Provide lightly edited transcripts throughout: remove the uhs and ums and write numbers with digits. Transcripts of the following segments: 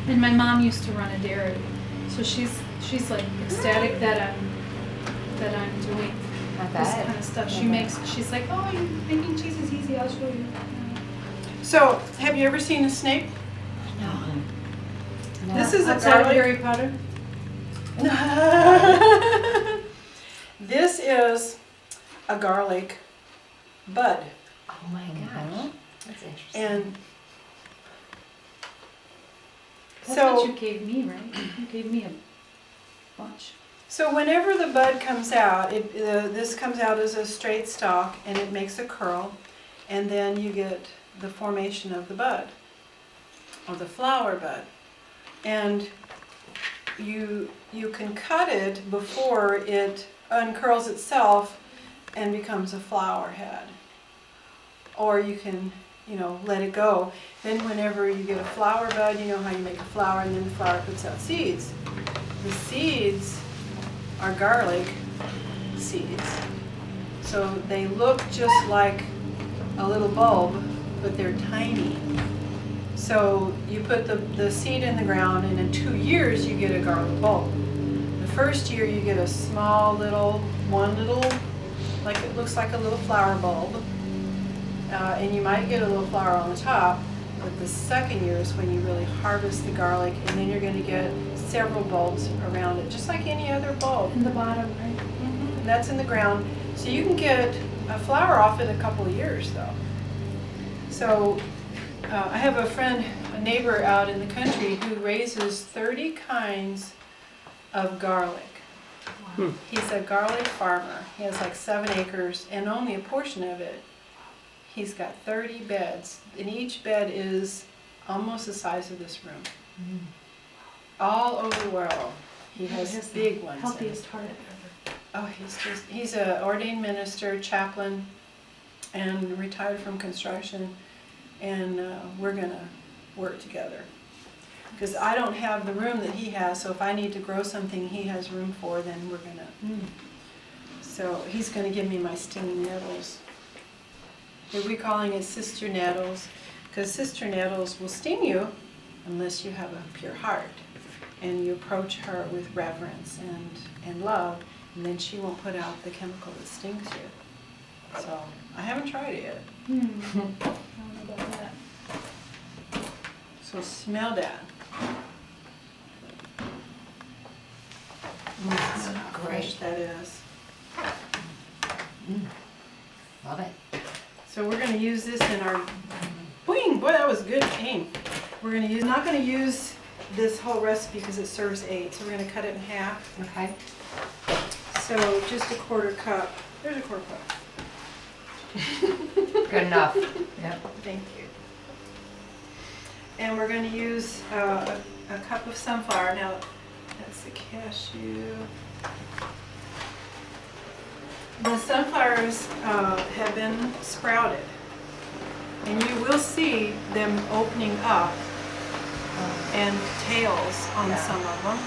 And my mom used to run a dairy, so she's like ecstatic that I'm doing this kind of stuff. She's like, oh, making cheese is easy. I'll show you. So, have you ever seen a snake? No. This is a Outside of garlic. Harry Potter. This is a garlic bud. Oh my gosh. That's interesting. And That's what you gave me, right? You gave me a bunch. So whenever the bud comes out, this comes out as a straight stalk and it makes a curl, and then you get the formation of the bud, or the flower bud. And you can cut it before it uncurls itself and becomes a flower head. Or you can, let it go. Then whenever you get a flower bud, you know how you make a flower, and then the flower puts out seeds. The seeds are garlic seeds. So they look just like a little bulb, but they're tiny. So you put the seed in the ground, and in 2 years you get a garlic bulb. The first year you get a small one little, like it looks like a little flower bulb. And you might get a little flower on the top, but the second year is when you really harvest the garlic, and then you're going to get several bulbs around it, just like any other bulb. In the bottom, right? Mm-hmm. And that's in the ground. So you can get a flower off in a couple of years, though. So I have a neighbor out in the country who raises 30 kinds of garlic. Wow. He's a garlic farmer. He has like 7 acres, and only a portion of it. He's got 30 beds, and each bed is almost the size of this room. Mm. All over the world. He has big ones. Healthiest heart ever. Oh, he's an ordained minister, chaplain, and retired from construction, and we're going to work together. Because I don't have the room that he has, so if I need to grow something he has room for, then we're going to. So he's going to give me my stinging nettles. We're calling it sister nettles, because sister nettles will sting you unless you have a pure heart and you approach her with reverence and love, and then she won't put out the chemical that stings you. So I haven't tried it yet. I don't know about that. So smell that. That's Smell how great. fresh that is. Love it. So we're going to use this in our, boing, boy that was good aim. We're going to use, not going to use this whole recipe because it serves 8, so we're going to cut it in half. Okay. So just a 1/4 cup. There's a 1/4 cup. Good enough. Yep. Thank you. And we're going to use a cup of sunflower. Now that's the cashew. The sunflowers have been sprouted, and you will see them opening up and tails on some of them.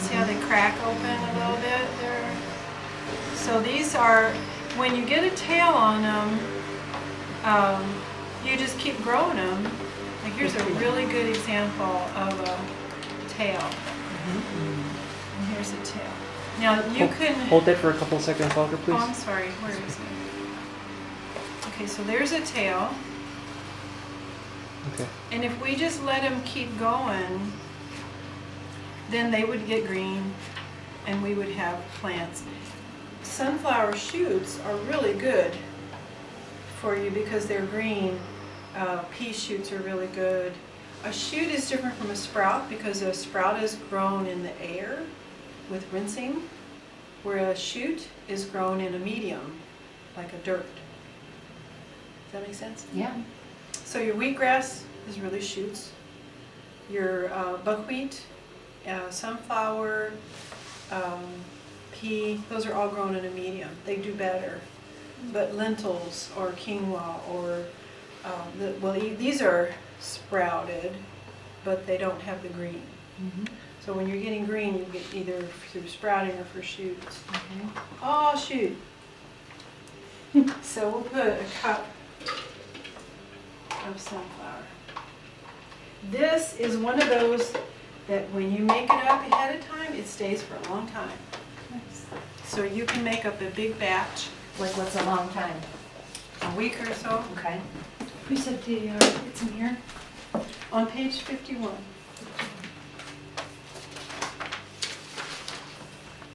See how they crack open a little bit there? So these are, when you get a tail on them, you just keep growing them. Like here's a really good example of a tail. And here's a tail. Now you can hold that for a couple seconds longer, please. Oh, I'm sorry. Where is it? Okay, so there's a tail. Okay. And if we just let them keep going, then they would get green and we would have plants. Sunflower shoots are really good for you because they're green. Pea shoots are really good. A shoot is different from a sprout because a sprout is grown in the air with rinsing, where a shoot is grown in a medium, like a dirt. Does that make sense? Yeah. So your wheatgrass is really shoots. Your buckwheat, sunflower, pea, those are all grown in a medium. They do better. But lentils or quinoa or, these are sprouted, but they don't have the green. So when you're getting green, you get either through sprouting or for shoots. Oh, shoot. So we'll put a cup of sunflower. this is one of those that when you make it up ahead of time, it stays for a long time. So you can make up a big batch, Like what's a long time? a week or so. Okay. You said it's in here? On page 51.